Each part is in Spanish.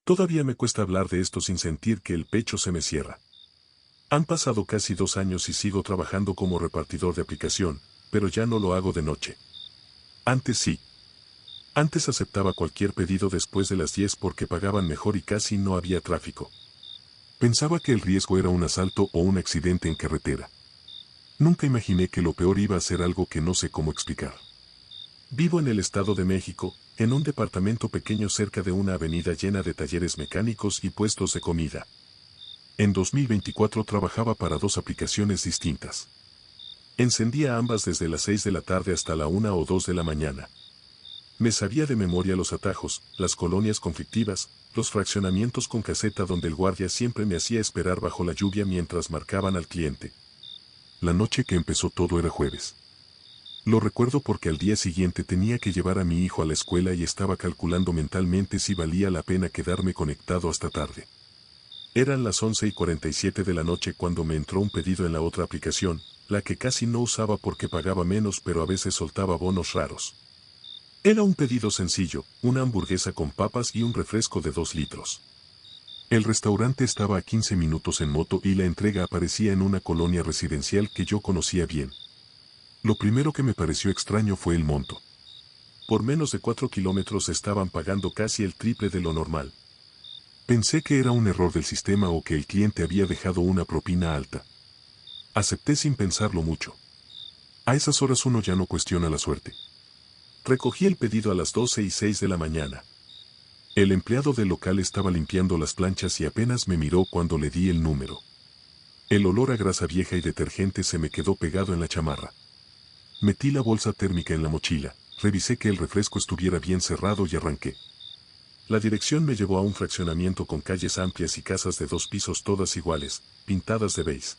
Todavía me cuesta hablar de esto sin sentir que el pecho se me cierra. Han pasado casi 2 años y sigo trabajando como repartidor de aplicación, pero ya no lo hago de noche. Antes sí. Antes aceptaba cualquier pedido después de las 10 porque pagaban mejor y casi no había tráfico. Pensaba que el riesgo era un asalto o un accidente en carretera. Nunca imaginé que lo peor iba a ser algo que no sé cómo explicar. Vivo en el Estado de México, en un departamento pequeño cerca de una avenida llena de talleres mecánicos y puestos de comida. En 2024 trabajaba para 2 aplicaciones distintas. Encendía ambas desde las 6 de la tarde hasta la 1 o 2 de la mañana. Me sabía de memoria los atajos, las colonias conflictivas, los fraccionamientos con caseta donde el guardia siempre me hacía esperar bajo la lluvia mientras marcaban al cliente. La noche que empezó todo era jueves. Lo recuerdo porque al día siguiente tenía que llevar a mi hijo a la escuela y estaba calculando mentalmente si valía la pena quedarme conectado hasta tarde. Eran las 11:47 de la noche cuando me entró un pedido en la otra aplicación, la que casi no usaba porque pagaba menos pero a veces soltaba bonos raros. Era un pedido sencillo, una hamburguesa con papas y un refresco de 2 litros. El restaurante estaba a 15 minutos en moto y la entrega aparecía en una colonia residencial que yo conocía bien. Lo primero que me pareció extraño fue el monto. Por menos de 4 kilómetros estaban pagando casi el triple de lo normal. Pensé que era un error del sistema o que el cliente había dejado una propina alta. Acepté sin pensarlo mucho. A esas horas uno ya no cuestiona la suerte. Recogí el pedido a las 12:06 de la mañana. El empleado del local estaba limpiando las planchas y apenas me miró cuando le di el número. El olor a grasa vieja y detergente se me quedó pegado en la chamarra. Metí la bolsa térmica en la mochila, revisé que el refresco estuviera bien cerrado y arranqué. La dirección me llevó a un fraccionamiento con calles amplias y casas de 2 pisos todas iguales, pintadas de beige.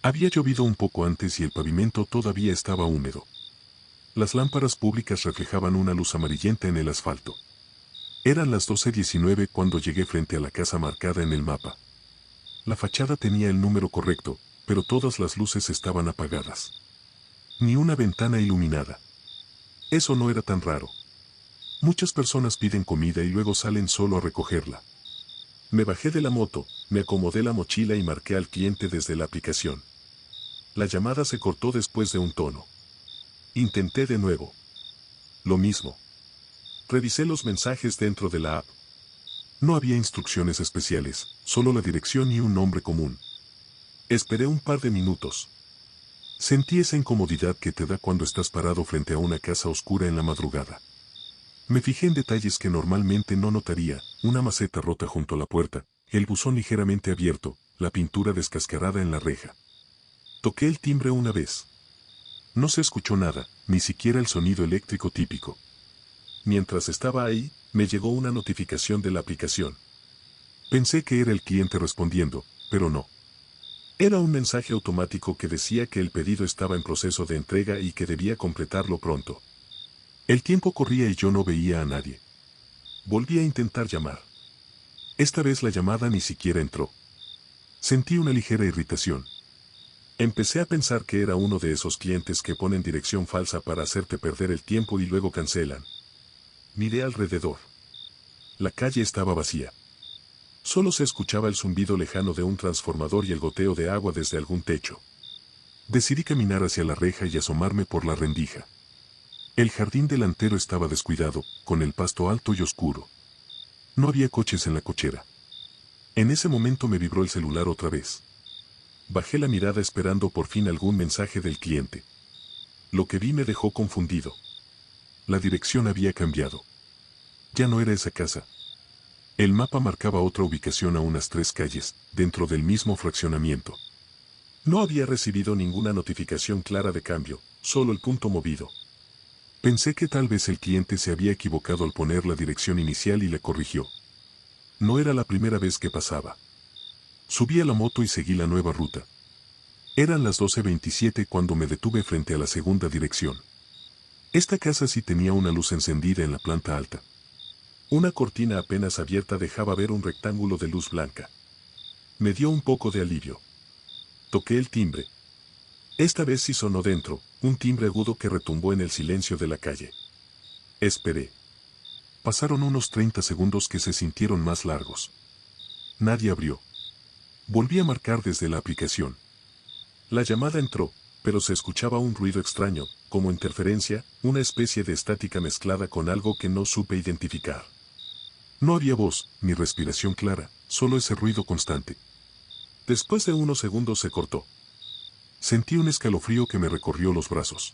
Había llovido un poco antes y el pavimento todavía estaba húmedo. Las lámparas públicas reflejaban una luz amarillenta en el asfalto. Eran las 12:19 cuando llegué frente a la casa marcada en el mapa. La fachada tenía el número correcto, pero todas las luces estaban apagadas. Ni una ventana iluminada. Eso no era tan raro. Muchas personas piden comida y luego salen solo a recogerla. Me bajé de la moto, me acomodé la mochila y marqué al cliente desde la aplicación. La llamada se cortó después de un tono. Intenté de nuevo. Lo mismo. Revisé los mensajes dentro de la app. No había instrucciones especiales, solo la dirección y un nombre común. Esperé un par de minutos. Sentí esa incomodidad que te da cuando estás parado frente a una casa oscura en la madrugada. Me fijé en detalles que normalmente no notaría, una maceta rota junto a la puerta, el buzón ligeramente abierto, la pintura descascarada en la reja. Toqué el timbre una vez. No se escuchó nada, ni siquiera el sonido eléctrico típico. Mientras estaba ahí, me llegó una notificación de la aplicación. Pensé que era el cliente respondiendo, pero no. Era un mensaje automático que decía que el pedido estaba en proceso de entrega y que debía completarlo pronto. El tiempo corría y yo no veía a nadie. Volví a intentar llamar. Esta vez la llamada ni siquiera entró. Sentí una ligera irritación. Empecé a pensar que era uno de esos clientes que ponen dirección falsa para hacerte perder el tiempo y luego cancelan. Miré alrededor. La calle estaba vacía. Solo se escuchaba el zumbido lejano de un transformador y el goteo de agua desde algún techo. Decidí caminar hacia la reja y asomarme por la rendija. El jardín delantero estaba descuidado, con el pasto alto y oscuro. No había coches en la cochera. En ese momento me vibró el celular otra vez. Bajé la mirada esperando por fin algún mensaje del cliente. Lo que vi me dejó confundido. La dirección había cambiado. Ya no era esa casa. El mapa marcaba otra ubicación a unas 3 calles, dentro del mismo fraccionamiento. No había recibido ninguna notificación clara de cambio, solo el punto movido. Pensé que tal vez el cliente se había equivocado al poner la dirección inicial y le corrigió. No era la primera vez que pasaba. Subí a la moto y seguí la nueva ruta. Eran las 12:27 cuando me detuve frente a la segunda dirección. Esta casa sí tenía una luz encendida en la planta alta. Una cortina apenas abierta dejaba ver un rectángulo de luz blanca. Me dio un poco de alivio. Toqué el timbre. Esta vez sí sonó dentro, un timbre agudo que retumbó en el silencio de la calle. Esperé. Pasaron unos 30 segundos que se sintieron más largos. Nadie abrió. Volví a marcar desde la aplicación. La llamada entró, pero se escuchaba un ruido extraño, como interferencia, una especie de estática mezclada con algo que no supe identificar. No había voz, ni respiración clara, solo ese ruido constante. Después de unos segundos se cortó. Sentí un escalofrío que me recorrió los brazos.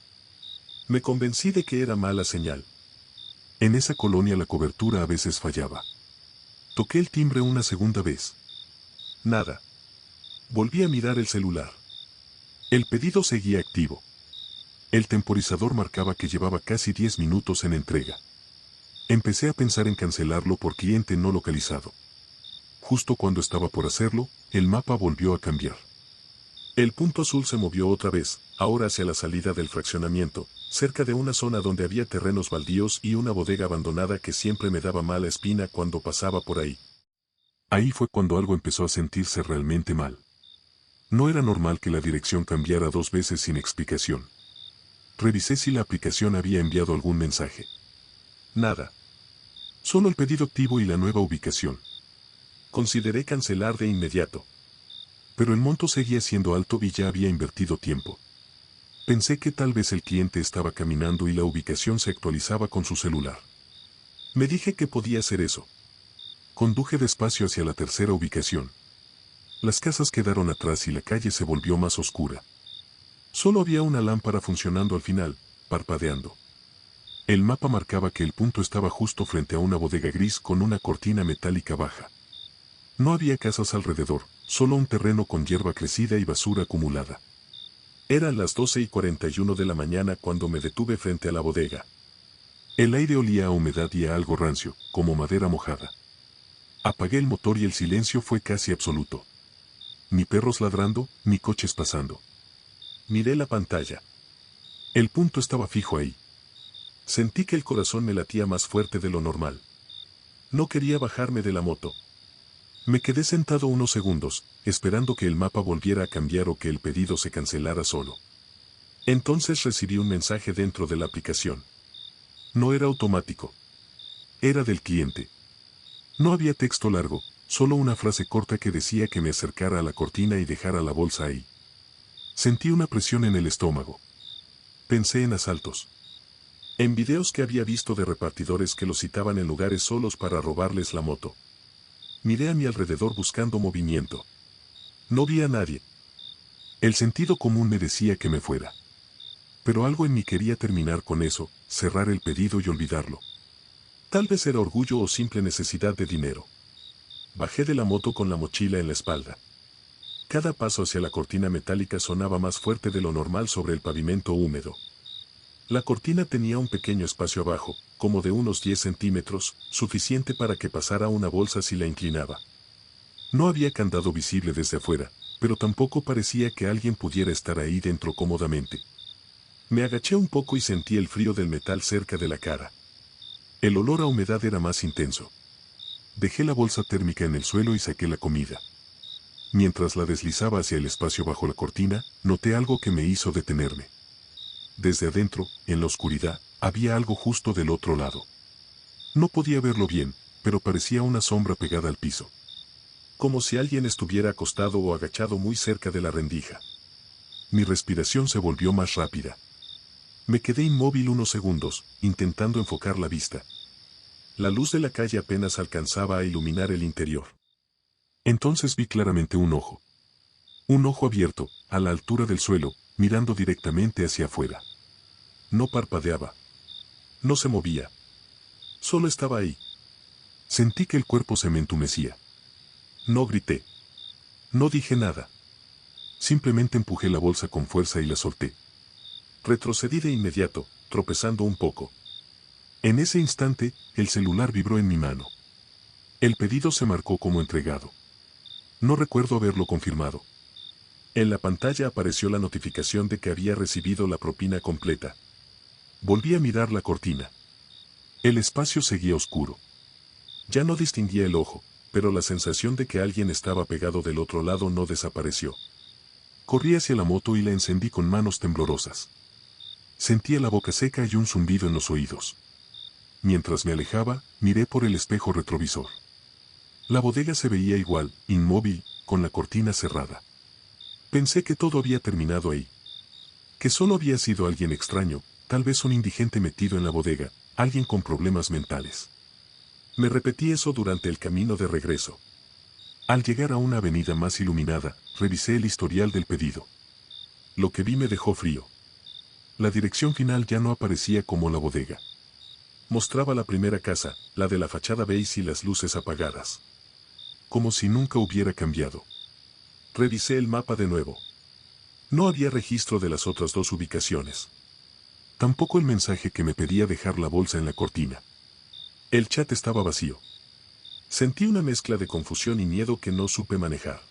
Me convencí de que era mala señal. En esa colonia la cobertura a veces fallaba. Toqué el timbre una segunda vez. Nada. Volví a mirar el celular. El pedido seguía activo. El temporizador marcaba que llevaba casi 10 minutos en entrega. Empecé a pensar en cancelarlo por cliente no localizado. Justo cuando estaba por hacerlo, el mapa volvió a cambiar. El punto azul se movió otra vez, ahora hacia la salida del fraccionamiento, cerca de una zona donde había terrenos baldíos y una bodega abandonada que siempre me daba mala espina cuando pasaba por ahí. Ahí fue cuando algo empezó a sentirse realmente mal. No era normal que la dirección cambiara 2 veces sin explicación. Revisé si la aplicación había enviado algún mensaje. Nada. Solo el pedido activo y la nueva ubicación. Consideré cancelar de inmediato. Pero el monto seguía siendo alto y ya había invertido tiempo. Pensé que tal vez el cliente estaba caminando y la ubicación se actualizaba con su celular. Me dije que podía hacer eso. Conduje despacio hacia la tercera ubicación. Las casas quedaron atrás y la calle se volvió más oscura. Solo había una lámpara funcionando al final, parpadeando. El mapa marcaba que el punto estaba justo frente a una bodega gris con una cortina metálica baja. No había casas alrededor, solo un terreno con hierba crecida y basura acumulada. Eran las 12:41 de la mañana cuando me detuve frente a la bodega. El aire olía a humedad y a algo rancio, como madera mojada. Apagué el motor y el silencio fue casi absoluto. Ni perros ladrando, ni coches pasando. Miré la pantalla. El punto estaba fijo ahí. Sentí que el corazón me latía más fuerte de lo normal. No quería bajarme de la moto. Me quedé sentado unos segundos, esperando que el mapa volviera a cambiar o que el pedido se cancelara solo. Entonces recibí un mensaje dentro de la aplicación. No era automático. Era del cliente. No había texto largo, solo una frase corta que decía que me acercara a la cortina y dejara la bolsa ahí. Sentí una presión en el estómago. Pensé en asaltos. En videos que había visto de repartidores que los citaban en lugares solos para robarles la moto. Miré a mi alrededor buscando movimiento. No vi a nadie. El sentido común me decía que me fuera. Pero algo en mí quería terminar con eso, cerrar el pedido y olvidarlo. Tal vez era orgullo o simple necesidad de dinero. Bajé de la moto con la mochila en la espalda. Cada paso hacia la cortina metálica sonaba más fuerte de lo normal sobre el pavimento húmedo. La cortina tenía un pequeño espacio abajo, como de unos 10 centímetros, suficiente para que pasara una bolsa si la inclinaba. No había candado visible desde afuera, pero tampoco parecía que alguien pudiera estar ahí dentro cómodamente. Me agaché un poco y sentí el frío del metal cerca de la cara. El olor a humedad era más intenso. Dejé la bolsa térmica en el suelo y saqué la comida. Mientras la deslizaba hacia el espacio bajo la cortina, noté algo que me hizo detenerme. Desde adentro, en la oscuridad, había algo justo del otro lado. No podía verlo bien, pero parecía una sombra pegada al piso. Como si alguien estuviera acostado o agachado muy cerca de la rendija. Mi respiración se volvió más rápida. Me quedé inmóvil unos segundos, intentando enfocar la vista. La luz de la calle apenas alcanzaba a iluminar el interior. Entonces vi claramente un ojo. Un ojo abierto, a la altura del suelo, mirando directamente hacia afuera. No parpadeaba. No se movía. Solo estaba ahí. Sentí que el cuerpo se me entumecía. No grité. No dije nada. Simplemente empujé la bolsa con fuerza y la solté. Retrocedí de inmediato, tropezando un poco. En ese instante, el celular vibró en mi mano. El pedido se marcó como entregado. No recuerdo haberlo confirmado. En la pantalla apareció la notificación de que había recibido la propina completa. Volví a mirar la cortina. El espacio seguía oscuro. Ya no distinguía el ojo, pero la sensación de que alguien estaba pegado del otro lado no desapareció. Corrí hacia la moto y la encendí con manos temblorosas. Sentía la boca seca y un zumbido en los oídos. mientras me alejaba, miré por el espejo retrovisor. La bodega se veía igual, inmóvil, con la cortina cerrada. Pensé que todo había terminado ahí. Que solo había sido alguien extraño, tal vez un indigente metido en la bodega, alguien con problemas mentales. Me repetí eso durante el camino de regreso. Al llegar a una avenida más iluminada, revisé el historial del pedido. Lo que vi me dejó frío. La dirección final ya no aparecía como la bodega. Mostraba la primera casa, la de la fachada beige y las luces apagadas. Como si nunca hubiera cambiado. Revisé el mapa de nuevo. No había registro de las otras dos ubicaciones. Tampoco el mensaje que me pedía dejar la bolsa en la cortina. El chat estaba vacío. Sentí una mezcla de confusión y miedo que no supe manejar.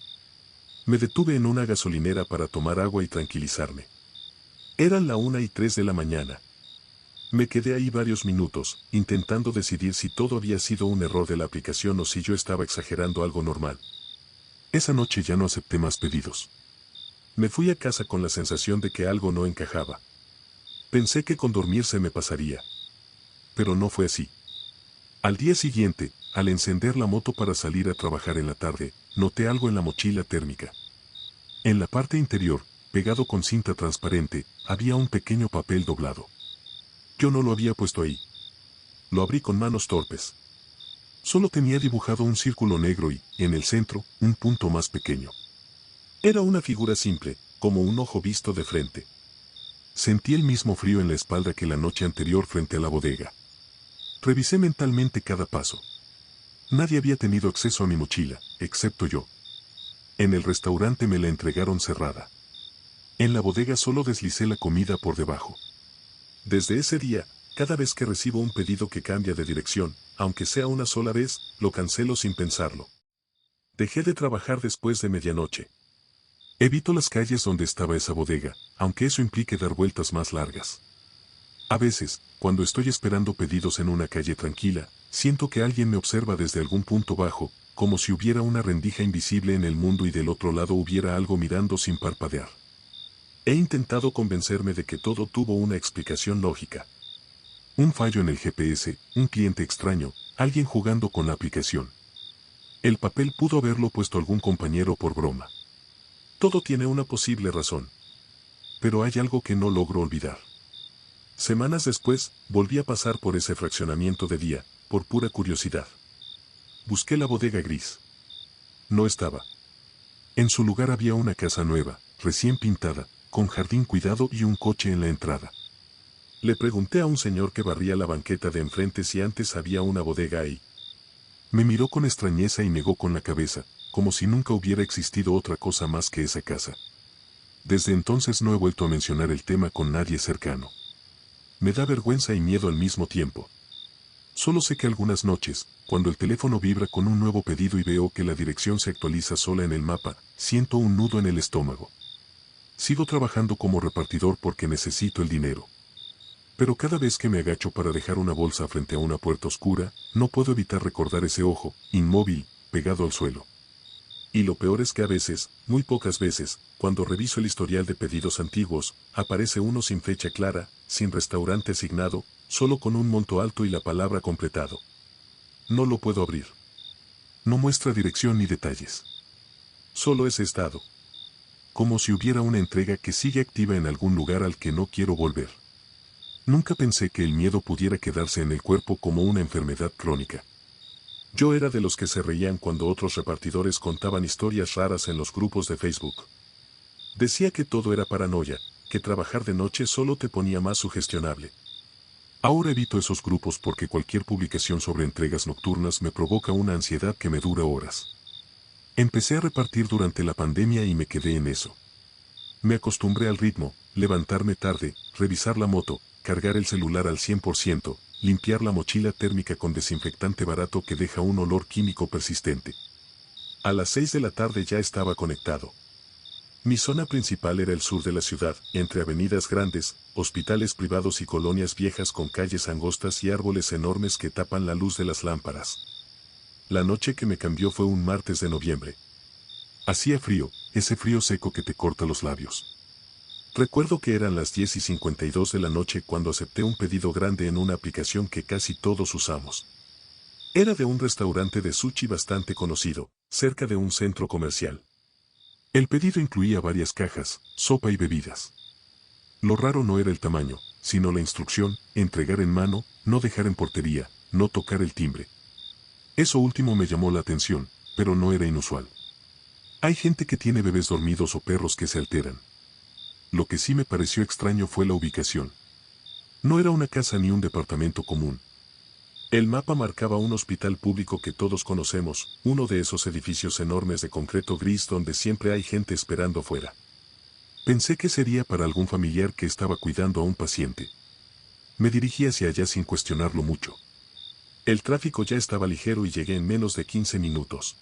Me detuve en una gasolinera para tomar agua y tranquilizarme. Eran la 1:03 de la mañana. Me quedé ahí varios minutos, intentando decidir si todo había sido un error de la aplicación o si yo estaba exagerando algo normal. Esa noche ya no acepté más pedidos. Me fui a casa con la sensación de que algo no encajaba. Pensé que con dormir se me pasaría. Pero no fue así. Al día siguiente, al encender la moto para salir a trabajar en la tarde, noté algo en la mochila térmica. En la parte interior, pegado con cinta transparente, había un pequeño papel doblado. Yo no lo había puesto ahí. Lo abrí con manos torpes. Solo tenía dibujado un círculo negro y, en el centro, un punto más pequeño. Era una figura simple, como un ojo visto de frente. Sentí el mismo frío en la espalda que la noche anterior frente a la bodega. Revisé mentalmente cada paso. Nadie había tenido acceso a mi mochila, excepto yo. En el restaurante me la entregaron cerrada. En la bodega solo deslicé la comida por debajo. Desde ese día, cada vez que recibo un pedido que cambia de dirección, aunque sea una sola vez, lo cancelo sin pensarlo. Dejé de trabajar después de medianoche. Evito las calles donde estaba esa bodega, aunque eso implique dar vueltas más largas. A veces, cuando estoy esperando pedidos en una calle tranquila, siento que alguien me observa desde algún punto bajo, como si hubiera una rendija invisible en el mundo y del otro lado hubiera algo mirando sin parpadear. He intentado convencerme de que todo tuvo una explicación lógica. Un fallo en el GPS, un cliente extraño, alguien jugando con la aplicación. El papel pudo haberlo puesto algún compañero por broma. Todo tiene una posible razón. Pero hay algo que no logro olvidar. Semanas después, volví a pasar por ese fraccionamiento de día, por pura curiosidad. Busqué la bodega gris. No estaba. En su lugar había una casa nueva, recién pintada, con jardín cuidado y un coche en la entrada. Le pregunté a un señor que barría la banqueta de enfrente si antes había una bodega ahí. Me miró con extrañeza y negó con la cabeza, como si nunca hubiera existido otra cosa más que esa casa. Desde entonces no he vuelto a mencionar el tema con nadie cercano. Me da vergüenza y miedo al mismo tiempo. Solo sé que algunas noches, cuando el teléfono vibra con un nuevo pedido y veo que la dirección se actualiza sola en el mapa, siento un nudo en el estómago. Sigo trabajando como repartidor porque necesito el dinero. Pero cada vez que me agacho para dejar una bolsa frente a una puerta oscura, no puedo evitar recordar ese ojo, inmóvil, pegado al suelo. Y lo peor es que a veces, muy pocas veces, cuando reviso el historial de pedidos antiguos, aparece uno sin fecha clara, sin restaurante asignado, solo con un monto alto y la palabra completado. No lo puedo abrir. No muestra dirección ni detalles. Solo ese estado. Como si hubiera una entrega que sigue activa en algún lugar al que no quiero volver. Nunca pensé que el miedo pudiera quedarse en el cuerpo como una enfermedad crónica. Yo era de los que se reían cuando otros repartidores contaban historias raras en los grupos de Facebook. Decía que todo era paranoia, que trabajar de noche solo te ponía más sugestionable. Ahora evito esos grupos porque cualquier publicación sobre entregas nocturnas me provoca una ansiedad que me dura horas. Empecé a repartir durante la pandemia y me quedé en eso. Me acostumbré al ritmo, levantarme tarde, revisar la moto, cargar el celular al 100%, limpiar la mochila térmica con desinfectante barato que deja un olor químico persistente. A las 6 de la tarde ya estaba conectado. Mi zona principal era el sur de la ciudad, entre avenidas grandes, hospitales privados y colonias viejas con calles angostas y árboles enormes que tapan la luz de las lámparas. La noche que me cambió fue un martes de noviembre. Hacía frío, ese frío seco que te corta los labios. Recuerdo que eran las 10:52 de la noche cuando acepté un pedido grande en una aplicación que casi todos usamos. Era de un restaurante de sushi bastante conocido, cerca de un centro comercial. El pedido incluía varias cajas, sopa y bebidas. Lo raro no era el tamaño, sino la instrucción: entregar en mano, no dejar en portería, no tocar el timbre. Eso último me llamó la atención, pero no era inusual. Hay gente que tiene bebés dormidos o perros que se alteran. Lo que sí me pareció extraño fue la ubicación. No era una casa ni un departamento común. El mapa marcaba un hospital público que todos conocemos, uno de esos edificios enormes de concreto gris donde siempre hay gente esperando fuera. Pensé que sería para algún familiar que estaba cuidando a un paciente. Me dirigí hacia allá sin cuestionarlo mucho. El tráfico ya estaba ligero y llegué en menos de 15 minutos.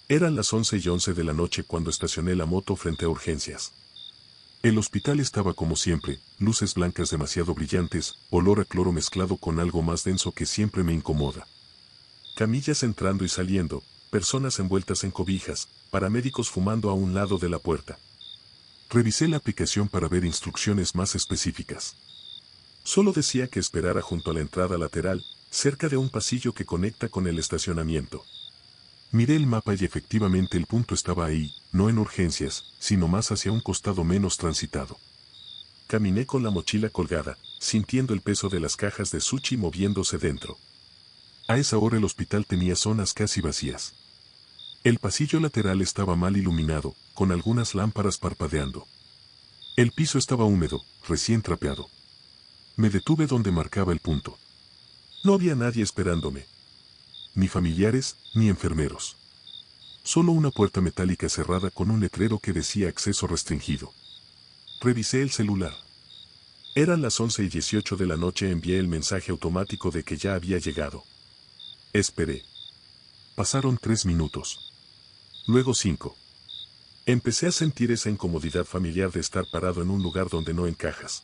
Eran las 11:11 de la noche cuando estacioné la moto frente a urgencias. El hospital estaba como siempre, luces blancas demasiado brillantes, olor a cloro mezclado con algo más denso que siempre me incomoda. Camillas entrando y saliendo, personas envueltas en cobijas, paramédicos fumando a un lado de la puerta. Revisé la aplicación para ver instrucciones más específicas. Solo decía que esperara junto a la entrada lateral, cerca de un pasillo que conecta con el estacionamiento. Miré el mapa y efectivamente el punto estaba ahí, no en urgencias, sino más hacia un costado menos transitado. Caminé con la mochila colgada, sintiendo el peso de las cajas de sushi moviéndose dentro. A esa hora el hospital tenía zonas casi vacías. El pasillo lateral estaba mal iluminado, con algunas lámparas parpadeando. El piso estaba húmedo, recién trapeado. Me detuve donde marcaba el punto. No había nadie esperándome. Ni familiares, ni enfermeros. Solo una puerta metálica cerrada con un letrero que decía acceso restringido. Revisé el celular. Eran las 11:18 de la noche. Envié el mensaje automático de que ya había llegado. Esperé. Pasaron 3 minutos. Luego 5. Empecé a sentir esa incomodidad familiar de estar parado en un lugar donde no encajas.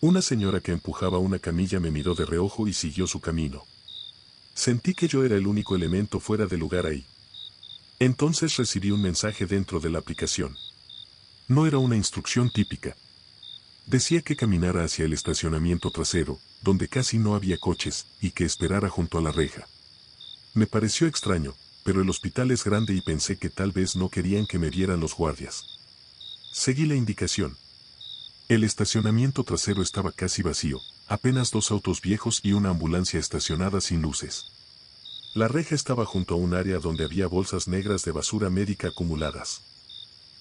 Una señora que empujaba una camilla me miró de reojo y siguió su camino. Sentí que yo era el único elemento fuera de lugar ahí. Entonces recibí un mensaje dentro de la aplicación. No era una instrucción típica. Decía que caminara hacia el estacionamiento trasero, donde casi no había coches, y que esperara junto a la reja. Me pareció extraño, pero el hospital es grande y pensé que tal vez no querían que me vieran los guardias. Seguí la indicación. El estacionamiento trasero estaba casi vacío, apenas 2 autos viejos y una ambulancia estacionada sin luces. La reja estaba junto a un área donde había bolsas negras de basura médica acumuladas.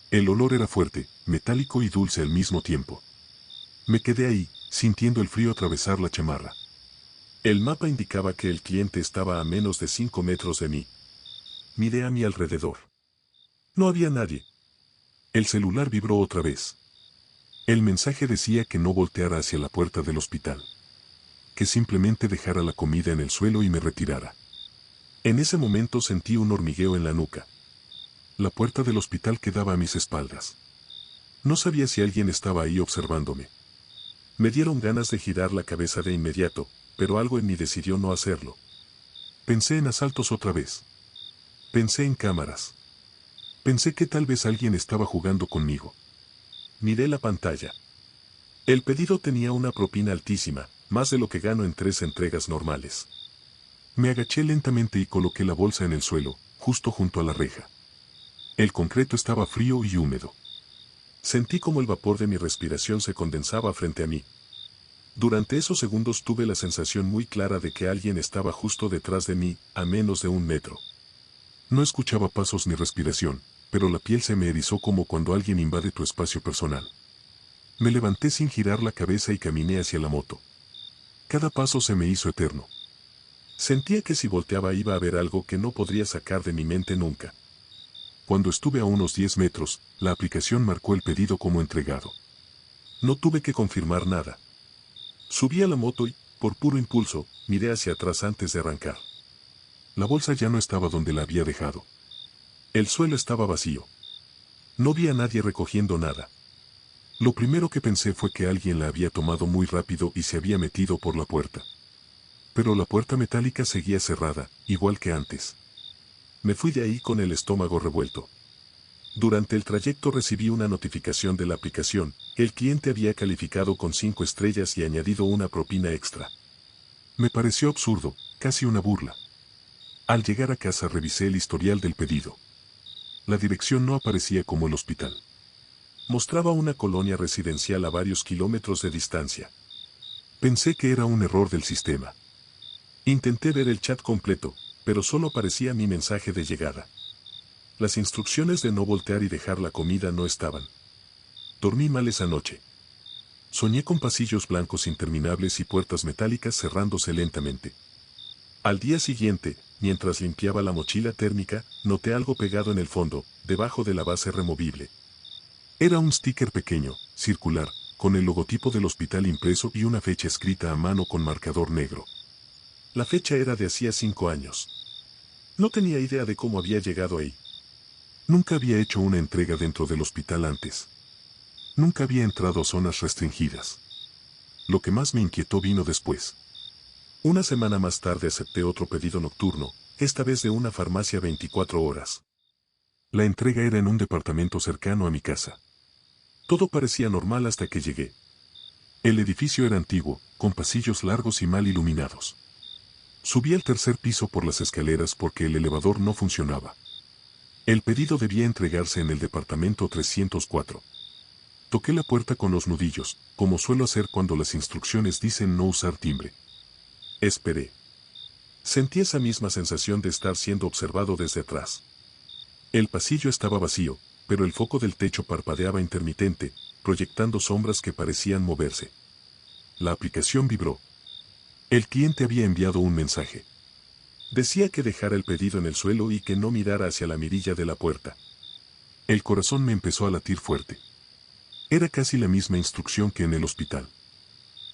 El olor era fuerte, metálico y dulce al mismo tiempo. Me quedé ahí, sintiendo el frío atravesar la chamarra. El mapa indicaba que el cliente estaba a menos de 5 metros de mí. Miré a mi alrededor. No había nadie. El celular vibró otra vez. El mensaje decía que no volteara hacia la puerta del hospital. Que simplemente dejara la comida en el suelo y me retirara. En ese momento sentí un hormigueo en la nuca. La puerta del hospital quedaba a mis espaldas. No sabía si alguien estaba ahí observándome. Me dieron ganas de girar la cabeza de inmediato, pero algo en mí decidió no hacerlo. Pensé en asaltos otra vez. Pensé en cámaras. Pensé que tal vez alguien estaba jugando conmigo. Miré la pantalla. El pedido tenía una propina altísima, más de lo que gano en 3 entregas normales. Me agaché lentamente y coloqué la bolsa en el suelo, justo junto a la reja. El concreto estaba frío y húmedo. Sentí como el vapor de mi respiración se condensaba frente a mí. Durante esos segundos tuve la sensación muy clara de que alguien estaba justo detrás de mí, a menos de 1 metro. No escuchaba pasos ni respiración, pero la piel se me erizó como cuando alguien invade tu espacio personal. Me levanté sin girar la cabeza y caminé hacia la moto. Cada paso se me hizo eterno. Sentía que si volteaba iba a ver algo que no podría sacar de mi mente nunca. Cuando estuve a unos 10 metros, la aplicación marcó el pedido como entregado. No tuve que confirmar nada. Subí a la moto y, por puro impulso, miré hacia atrás antes de arrancar. La bolsa ya no estaba donde la había dejado. El suelo estaba vacío. No vi a nadie recogiendo nada. Lo primero que pensé fue que alguien la había tomado muy rápido y se había metido por la puerta. Pero la puerta metálica seguía cerrada, igual que antes. Me fui de ahí con el estómago revuelto. Durante el trayecto recibí una notificación de la aplicación, El cliente había calificado con 5 estrellas y añadido una propina extra. Me pareció absurdo, casi una burla. Al llegar a casa revisé el historial del pedido. La dirección no aparecía como el hospital. Mostraba una colonia residencial a varios kilómetros de distancia. Pensé que era un error del sistema. Intenté ver el chat completo, pero solo aparecía mi mensaje de llegada. Las instrucciones de no voltear y dejar la comida no estaban. Dormí mal esa noche. Soñé con pasillos blancos interminables y puertas metálicas cerrándose lentamente. Al día siguiente, mientras limpiaba la mochila térmica, noté algo pegado en el fondo, debajo de la base removible. Era un sticker pequeño, circular, con el logotipo del hospital impreso y una fecha escrita a mano con marcador negro. La fecha era de hacía 5 años. No tenía idea de cómo había llegado ahí. Nunca había hecho una entrega dentro del hospital antes. Nunca había entrado a zonas restringidas. Lo que más me inquietó vino después. Una semana más tarde acepté otro pedido nocturno, esta vez de una farmacia 24 horas. La entrega era en un departamento cercano a mi casa. Todo parecía normal hasta que llegué. El edificio era antiguo, con pasillos largos y mal iluminados. Subí al tercer piso por las escaleras porque el elevador no funcionaba. El pedido debía entregarse en el departamento 304. Toqué la puerta con los nudillos, como suelo hacer cuando las instrucciones dicen no usar timbre. Esperé. Sentí esa misma sensación de estar siendo observado desde atrás. El pasillo estaba vacío, pero el foco del techo parpadeaba intermitente, proyectando sombras que parecían moverse. La aplicación vibró. El cliente había enviado un mensaje. Decía que dejara el pedido en el suelo y que no mirara hacia la mirilla de la puerta. El corazón me empezó a latir fuerte. Era casi la misma instrucción que en el hospital.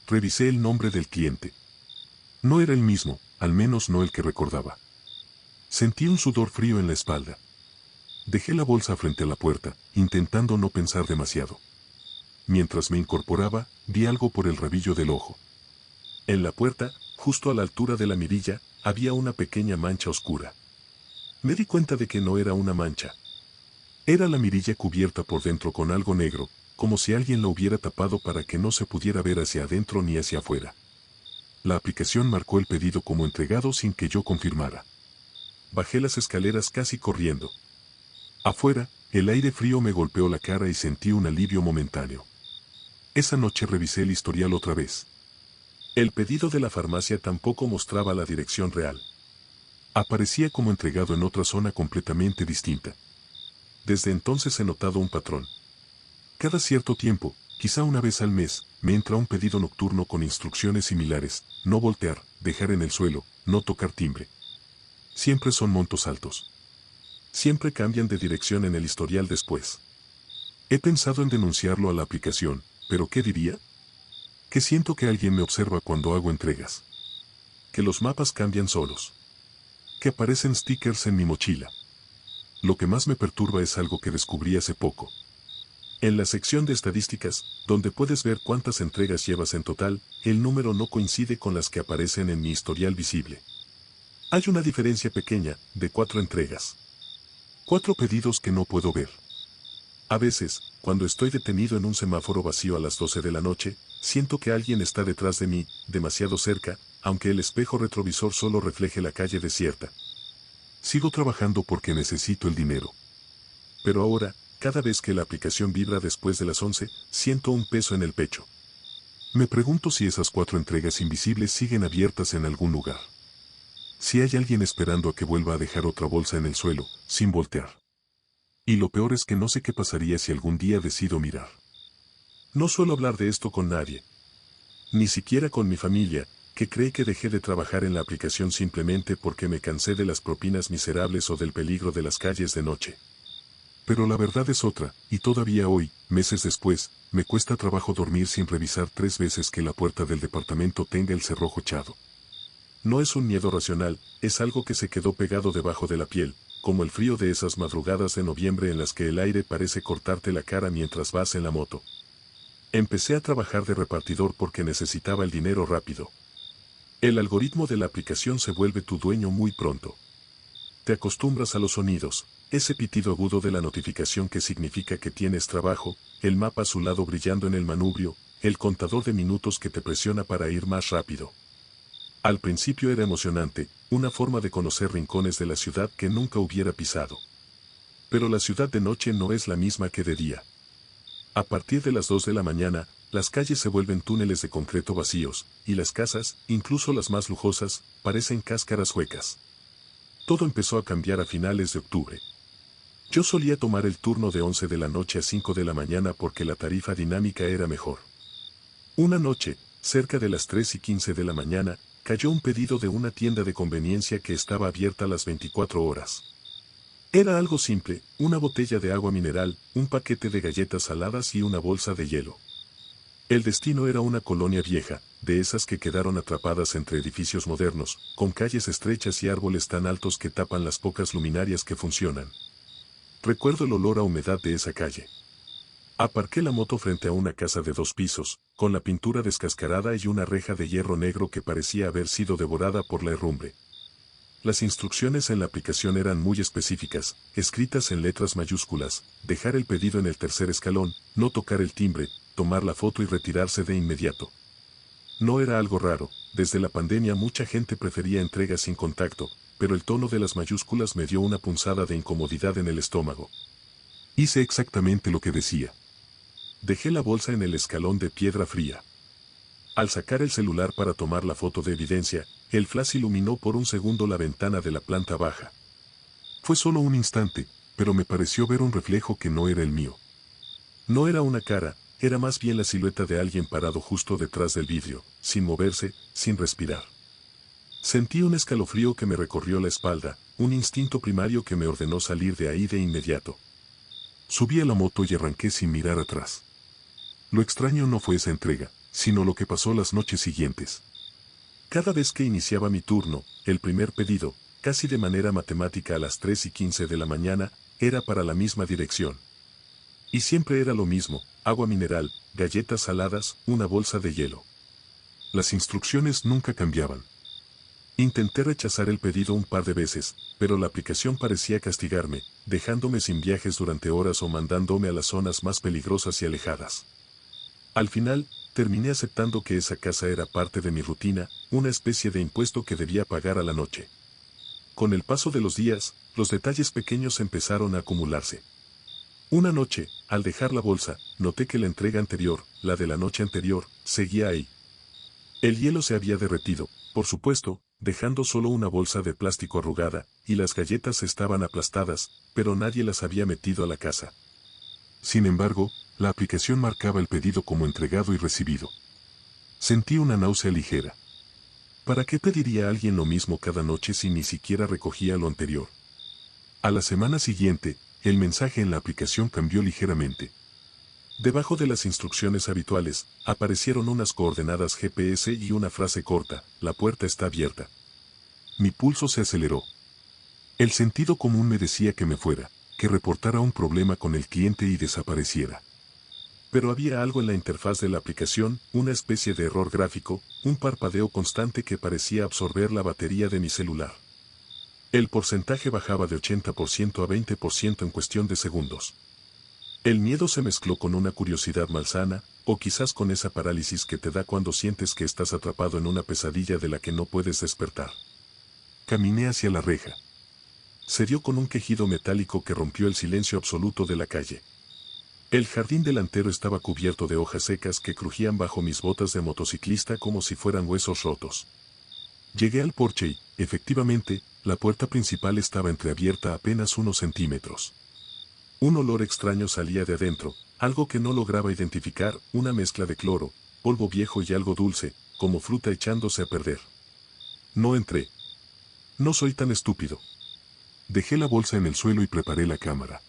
Revisé el nombre del cliente. No era el mismo, al menos no el que recordaba. Sentí un sudor frío en la espalda. Dejé la bolsa frente a la puerta, intentando no pensar demasiado. Mientras me incorporaba, vi algo por el rabillo del ojo. En la puerta, justo a la altura de la mirilla, había una pequeña mancha oscura. Me di cuenta de que no era una mancha. Era la mirilla cubierta por dentro con algo negro, como si alguien la hubiera tapado para que no se pudiera ver hacia adentro ni hacia afuera. La aplicación marcó el pedido como entregado sin que yo confirmara. Bajé las escaleras casi corriendo. Afuera, el aire frío me golpeó la cara y sentí un alivio momentáneo. Esa noche revisé el historial otra vez. El pedido de la farmacia tampoco mostraba la dirección real. Aparecía como entregado en otra zona completamente distinta. Desde entonces he notado un patrón. Cada cierto tiempo, quizá una vez al mes, me entra un pedido nocturno con instrucciones similares: no voltear, dejar en el suelo, no tocar timbre. Siempre son montos altos. Siempre cambian de dirección en el historial después. He pensado en denunciarlo a la aplicación, pero ¿qué diría? Que siento que alguien me observa cuando hago entregas. Que los mapas cambian solos. Que aparecen stickers en mi mochila. Lo que más me perturba es algo que descubrí hace poco. En la sección de estadísticas, donde puedes ver cuántas entregas llevas en total, el número no coincide con las que aparecen en mi historial visible. Hay una diferencia pequeña, de 4 entregas. 4 pedidos que no puedo ver. A veces, cuando estoy detenido en un semáforo vacío a las 12 de la noche, siento que alguien está detrás de mí, demasiado cerca, aunque el espejo retrovisor solo refleje la calle desierta. Sigo trabajando porque necesito el dinero. Pero ahora, cada vez que la aplicación vibra después de las 11, siento un peso en el pecho. Me pregunto si esas 4 entregas invisibles siguen abiertas en algún lugar. Si hay alguien esperando a que vuelva a dejar otra bolsa en el suelo, sin voltear. Y lo peor es que no sé qué pasaría si algún día decido mirar. No suelo hablar de esto con nadie. Ni siquiera con mi familia, que cree que dejé de trabajar en la aplicación simplemente porque me cansé de las propinas miserables o del peligro de las calles de noche. Pero la verdad es otra, y todavía hoy, meses después, me cuesta trabajo dormir sin revisar 3 veces que la puerta del departamento tenga el cerrojo echado. No es un miedo racional, es algo que se quedó pegado debajo de la piel, como el frío de esas madrugadas de noviembre en las que el aire parece cortarte la cara mientras vas en la moto. Empecé a trabajar de repartidor porque necesitaba el dinero rápido. El algoritmo de la aplicación se vuelve tu dueño muy pronto. Te acostumbras a los sonidos, ese pitido agudo de la notificación que significa que tienes trabajo, el mapa azulado brillando en el manubrio, el contador de minutos que te presiona para ir más rápido. Al principio era emocionante, una forma de conocer rincones de la ciudad que nunca hubiera pisado. Pero la ciudad de noche no es la misma que de día. A partir de las 2 de la mañana, las calles se vuelven túneles de concreto vacíos, y las casas, incluso las más lujosas, parecen cáscaras huecas. Todo empezó a cambiar a finales de octubre. Yo solía tomar el turno de 11 de la noche a 5 de la mañana porque la tarifa dinámica era mejor. Una noche, cerca de las 3:15 de la mañana, cayó un pedido de una tienda de conveniencia que estaba abierta las 24 horas. Era algo simple, una botella de agua mineral, un paquete de galletas saladas y una bolsa de hielo. El destino era una colonia vieja, de esas que quedaron atrapadas entre edificios modernos, con calles estrechas y árboles tan altos que tapan las pocas luminarias que funcionan. Recuerdo el olor a humedad de esa calle. Aparqué la moto frente a una casa de 2 pisos, con la pintura descascarada y una reja de hierro negro que parecía haber sido devorada por la herrumbre. Las instrucciones en la aplicación eran muy específicas, escritas en letras mayúsculas: dejar el pedido en el tercer escalón, no tocar el timbre, tomar la foto y retirarse de inmediato. No era algo raro, desde la pandemia mucha gente prefería entregas sin contacto, pero el tono de las mayúsculas me dio una punzada de incomodidad en el estómago. Hice exactamente lo que decía. Dejé la bolsa en el escalón de piedra fría. Al sacar el celular para tomar la foto de evidencia, el flash iluminó por un segundo la ventana de la planta baja. Fue solo un instante, pero me pareció ver un reflejo que no era el mío. No era una cara, era más bien la silueta de alguien parado justo detrás del vidrio, sin moverse, sin respirar. Sentí un escalofrío que me recorrió la espalda, un instinto primario que me ordenó salir de ahí de inmediato. Subí a la moto y arranqué sin mirar atrás. Lo extraño no fue esa entrega, sino lo que pasó las noches siguientes. Cada vez que iniciaba mi turno, el primer pedido, casi de manera matemática a las 3:15 de la mañana, era para la misma dirección. Y siempre era lo mismo: agua mineral, galletas saladas, una bolsa de hielo. Las instrucciones nunca cambiaban. Intenté rechazar el pedido un par de veces, pero la aplicación parecía castigarme, dejándome sin viajes durante horas o mandándome a las zonas más peligrosas y alejadas. Al final, terminé aceptando que esa casa era parte de mi rutina, una especie de impuesto que debía pagar a la noche. Con el paso de los días, los detalles pequeños empezaron a acumularse. Una noche, al dejar la bolsa, noté que la entrega anterior, la de la noche anterior, seguía ahí. El hielo se había derretido, por supuesto, dejando solo una bolsa de plástico arrugada, y las galletas estaban aplastadas, pero nadie las había metido a la casa. Sin embargo, la aplicación marcaba el pedido como entregado y recibido. Sentí una náusea ligera. ¿Para qué pediría a alguien lo mismo cada noche si ni siquiera recogía lo anterior? A la semana siguiente, el mensaje en la aplicación cambió ligeramente. Debajo de las instrucciones habituales, aparecieron unas coordenadas GPS y una frase corta: la puerta está abierta. Mi pulso se aceleró. El sentido común me decía que me fuera, que reportara un problema con el cliente y desapareciera. Pero había algo en la interfaz de la aplicación, una especie de error gráfico, un parpadeo constante que parecía absorber la batería de mi celular. El porcentaje bajaba de 80% a 20% en cuestión de segundos. El miedo se mezcló con una curiosidad malsana, o quizás con esa parálisis que te da cuando sientes que estás atrapado en una pesadilla de la que no puedes despertar. Caminé hacia la reja. Se dio con un quejido metálico que rompió el silencio absoluto de la calle. El jardín delantero estaba cubierto de hojas secas que crujían bajo mis botas de motociclista como si fueran huesos rotos. Llegué al porche y, efectivamente, la puerta principal estaba entreabierta apenas unos centímetros. Un olor extraño salía de adentro, algo que no lograba identificar, una mezcla de cloro, polvo viejo y algo dulce, como fruta echándose a perder. No entré. No soy tan estúpido. Dejé la bolsa en el suelo y preparé la cámara.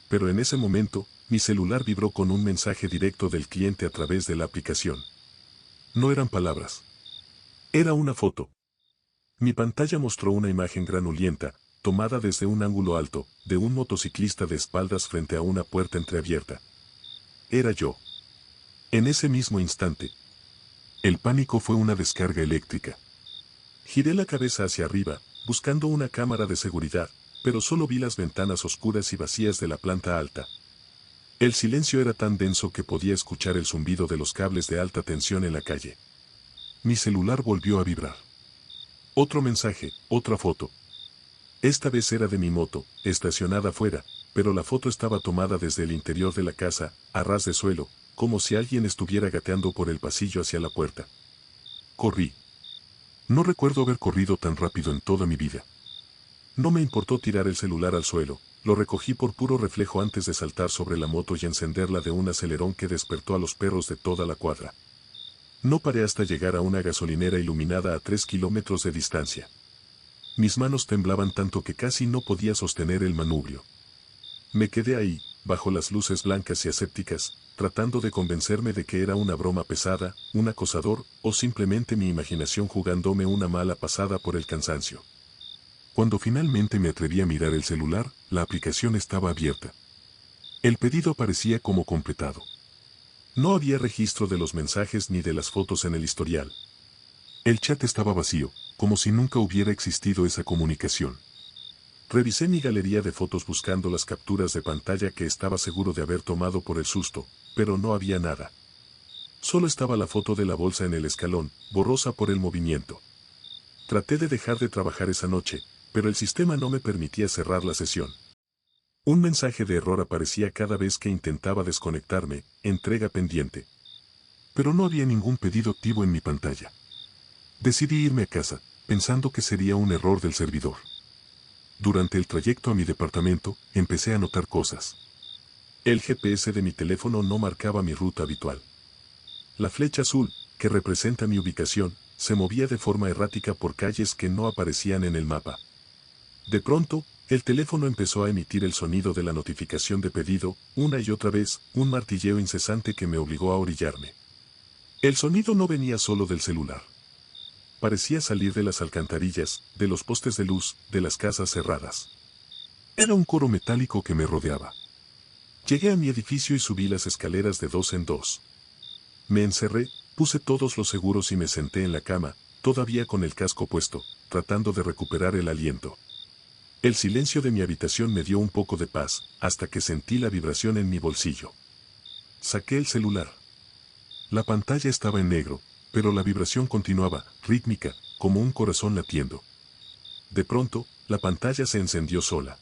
Pero en ese momento, mi celular vibró con un mensaje directo del cliente a través de la aplicación. No eran palabras. Era una foto. Mi pantalla mostró una imagen granulenta, tomada desde un ángulo alto, de un motociclista de espaldas frente a una puerta entreabierta. Era yo. En ese mismo instante. El pánico fue una descarga eléctrica. Giré la cabeza hacia arriba, buscando una cámara de seguridad, pero solo vi las ventanas oscuras y vacías de la planta alta. El silencio era tan denso que podía escuchar el zumbido de los cables de alta tensión en la calle. Mi celular volvió a vibrar. Otro mensaje, otra foto. Esta vez era de mi moto, estacionada afuera, pero la foto estaba tomada desde el interior de la casa, a ras de suelo, como si alguien estuviera gateando por el pasillo hacia la puerta. Corrí. No recuerdo haber corrido tan rápido en toda mi vida. No me importó tirar el celular al suelo, lo recogí por puro reflejo antes de saltar sobre la moto y encenderla de un acelerón que despertó a los perros de toda la cuadra. No paré hasta llegar a una gasolinera iluminada a 3 kilómetros de distancia. Mis manos temblaban tanto que casi no podía sostener el manubrio. Me quedé ahí, bajo las luces blancas y asépticas, tratando de convencerme de que era una broma pesada, un acosador, o simplemente mi imaginación jugándome una mala pasada por el cansancio. Cuando finalmente me atreví a mirar el celular, la aplicación estaba abierta. El pedido parecía como completado. No había registro de los mensajes ni de las fotos en el historial. El chat estaba vacío, como si nunca hubiera existido esa comunicación. Revisé mi galería de fotos buscando las capturas de pantalla que estaba seguro de haber tomado por el susto, pero no había nada. Solo estaba la foto de la bolsa en el escalón, borrosa por el movimiento. Traté de dejar de trabajar esa noche, pero el sistema no me permitía cerrar la sesión. Un mensaje de error aparecía cada vez que intentaba desconectarme, entrega pendiente. Pero no había ningún pedido activo en mi pantalla. Decidí irme a casa, pensando que sería un error del servidor. Durante el trayecto a mi departamento, empecé a notar cosas. El GPS de mi teléfono no marcaba mi ruta habitual. La flecha azul, que representa mi ubicación, se movía de forma errática por calles que no aparecían en el mapa. De pronto, el teléfono empezó a emitir el sonido de la notificación de pedido, una y otra vez, un martilleo incesante que me obligó a orillarme. El sonido no venía solo del celular. Parecía salir de las alcantarillas, de los postes de luz, de las casas cerradas. Era un coro metálico que me rodeaba. Llegué a mi edificio y subí las escaleras de 2 en 2. Me encerré, puse todos los seguros y me senté en la cama, todavía con el casco puesto, tratando de recuperar el aliento. El silencio de mi habitación me dio un poco de paz, hasta que sentí la vibración en mi bolsillo. Saqué el celular. La pantalla estaba en negro, pero la vibración continuaba, rítmica, como un corazón latiendo. De pronto, la pantalla se encendió sola.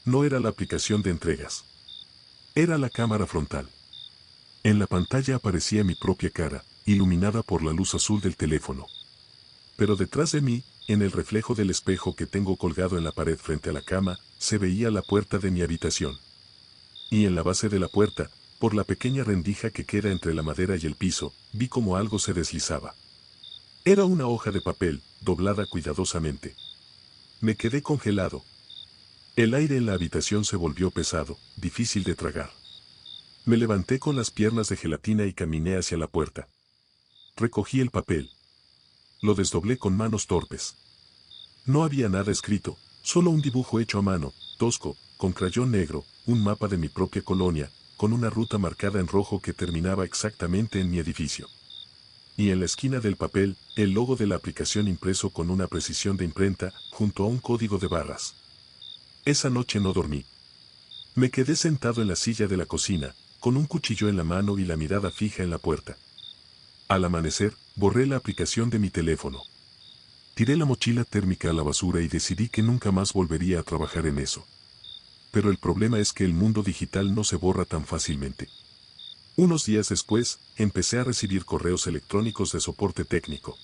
No era la aplicación de entregas. Era la cámara frontal. En la pantalla aparecía mi propia cara, iluminada por la luz azul del teléfono. Pero detrás de mí, en el reflejo del espejo que tengo colgado en la pared frente a la cama, se veía la puerta de mi habitación. Y en la base de la puerta, por la pequeña rendija que queda entre la madera y el piso, vi como algo se deslizaba. Era una hoja de papel, doblada cuidadosamente. Me quedé congelado. El aire en la habitación se volvió pesado, difícil de tragar. Me levanté con las piernas de gelatina y caminé hacia la puerta. Recogí el papel. Lo desdoblé con manos torpes. No había nada escrito, solo un dibujo hecho a mano, tosco, con crayón negro, un mapa de mi propia colonia, con una ruta marcada en rojo que terminaba exactamente en mi edificio. Y en la esquina del papel, el logo de la aplicación impreso con una precisión de imprenta, junto a un código de barras. Esa noche no dormí. Me quedé sentado en la silla de la cocina, con un cuchillo en la mano y la mirada fija en la puerta. Al amanecer, borré la aplicación de mi teléfono. Tiré la mochila térmica a la basura y decidí que nunca más volvería a trabajar en eso. Pero el problema es que el mundo digital no se borra tan fácilmente. Unos días después, empecé a recibir correos electrónicos de soporte técnico.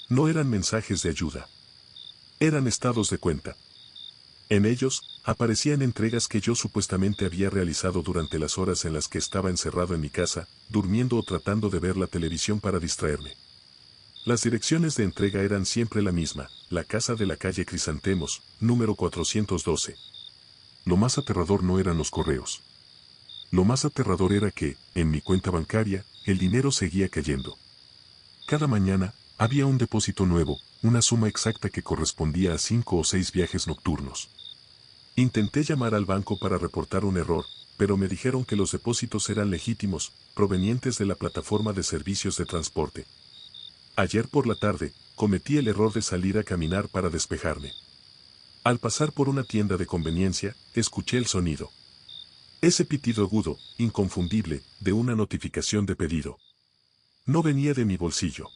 No eran mensajes de ayuda. Eran estados de cuenta. En ellos, aparecían entregas que yo supuestamente había realizado durante las horas en las que estaba encerrado en mi casa, durmiendo o tratando de ver la televisión para distraerme. Las direcciones de entrega eran siempre la misma, la casa de la calle Crisantemos, número 412. Lo más aterrador no eran los correos. Lo más aterrador era que, en mi cuenta bancaria, el dinero seguía cayendo. Cada mañana, había un depósito nuevo, una suma exacta que correspondía a 5 o 6 viajes nocturnos. Intenté llamar al banco para reportar un error, pero me dijeron que los depósitos eran legítimos, provenientes de la plataforma de servicios de transporte. Ayer por la tarde, cometí el error de salir a caminar para despejarme. Al pasar por una tienda de conveniencia, escuché el sonido. Ese pitido agudo, inconfundible, de una notificación de pedido. No venía de mi bolsillo.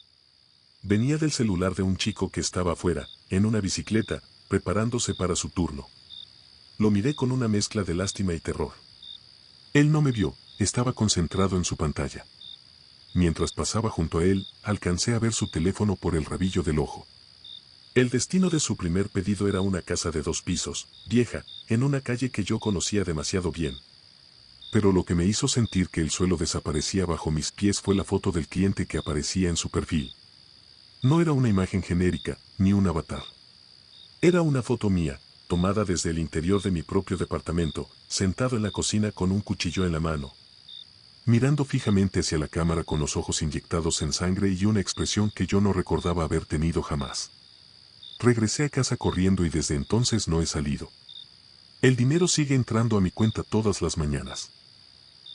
Venía del celular de un chico que estaba afuera, en una bicicleta, preparándose para su turno. Lo miré con una mezcla de lástima y terror. Él no me vio, estaba concentrado en su pantalla. Mientras pasaba junto a él, alcancé a ver su teléfono por el rabillo del ojo. El destino de su primer pedido era una casa de 2 pisos, vieja, en una calle que yo conocía demasiado bien. Pero lo que me hizo sentir que el suelo desaparecía bajo mis pies fue la foto del cliente que aparecía en su perfil. No era una imagen genérica, ni un avatar. Era una foto mía, tomada desde el interior de mi propio departamento, sentado en la cocina con un cuchillo en la mano, mirando fijamente hacia la cámara con los ojos inyectados en sangre y una expresión que yo no recordaba haber tenido jamás. Regresé a casa corriendo y desde entonces no he salido. El dinero sigue entrando a mi cuenta todas las mañanas.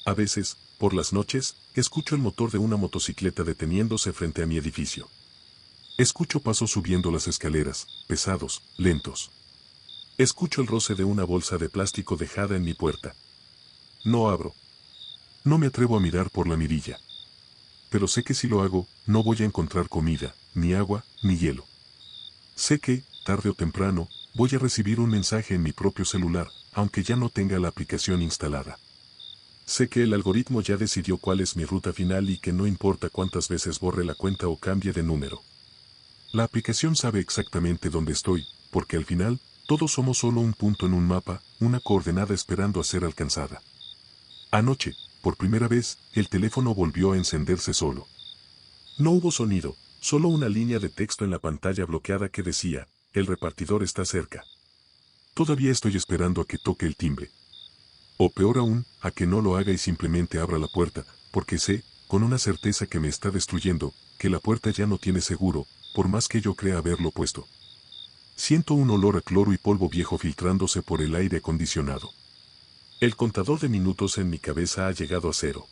A veces, por las noches, escucho el motor de una motocicleta deteniéndose frente a mi edificio. Escucho pasos subiendo las escaleras, pesados, lentos. Escucho el roce de una bolsa de plástico dejada en mi puerta. No abro. No me atrevo a mirar por la mirilla. Pero sé que si lo hago, no voy a encontrar comida, ni agua, ni hielo. Sé que, tarde o temprano, voy a recibir un mensaje en mi propio celular, aunque ya no tenga la aplicación instalada. Sé que el algoritmo ya decidió cuál es mi ruta final y que no importa cuántas veces borre la cuenta o cambie de número. La aplicación sabe exactamente dónde estoy, porque al final, todos somos solo un punto en un mapa, una coordenada esperando a ser alcanzada. Anoche, por primera vez, el teléfono volvió a encenderse solo. No hubo sonido, solo una línea de texto en la pantalla bloqueada que decía, el repartidor está cerca. Todavía estoy esperando a que toque el timbre. O peor aún, a que no lo haga y simplemente abra la puerta, porque sé, con una certeza que me está destruyendo, que la puerta ya no tiene seguro, por más que yo crea haberlo puesto. Siento un olor a cloro y polvo viejo filtrándose por el aire acondicionado. El contador de minutos en mi cabeza ha llegado a 0.